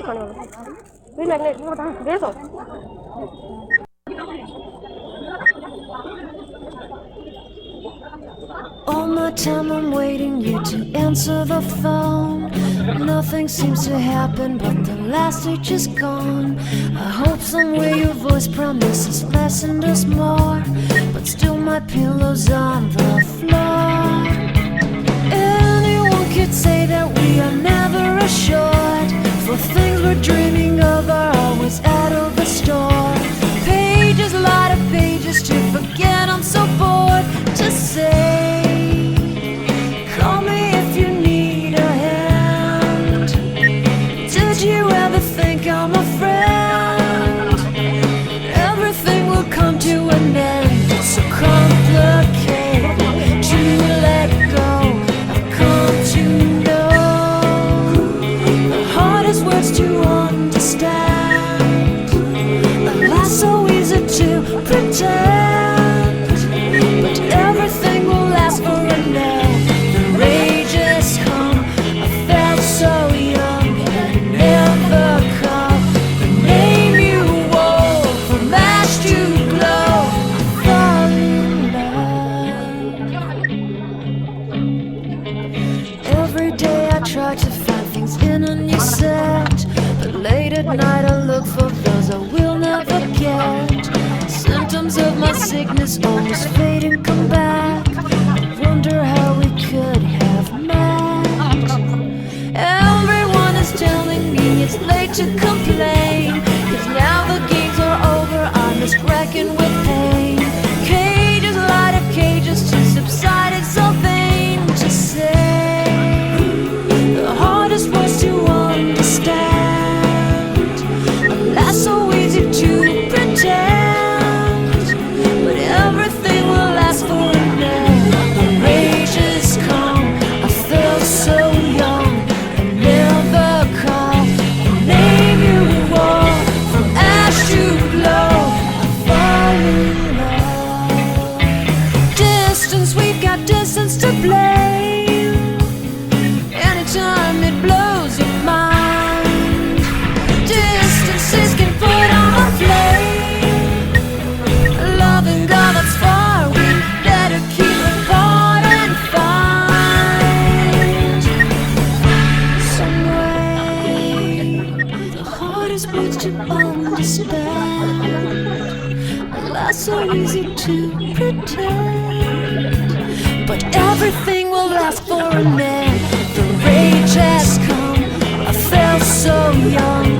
खाने वाला वही मैग्नेट वो बता दे सो All my time I'm waiting you to answer the phone. Nothing seems to happen, but the last stage is gone. I hope somewhere your voice promises less and us more, but still my pillow's on the floor. Anyone could say that we are never assured, for things we're dreaming of are always out of the store. Pages, a lot of pages to forget, I'm so bored to say. Call me if you need a hand. Did you ever think I'm a friend? Everything will come to an end. It's so complicated to let go. I've come to know the hardest words to understand. Alas, so easy to pretend, but everything will last for a minute. The rage has come. I felt so young and never caught the name you wore from ash to glow. I fall in love. Every day I try to find things in a new set, but late at night I look for those I will never get. Symptoms of my sickness almost fade and come back. I wonder how we could have met. Everyone is telling me it's late to complain, 'cause now the games are over, I'm just cracking with pain. Cages, a lot of cages to subside, it's so vain to say. The hardest words to understand. Alas, so easy to pretend, but everything will last for a minute. The rage has come. I felt so young and never caught the name you wore from ash to glow. I fall in love. Distance, we've got distance to blame. Anytime it blows your mind, distances can put on a flame. Loving God that's far, we better keep apart and find some way. The hardest words to understand. Alas, so easy to pretend, but everything will last for a minute. The rage has come. I felt so young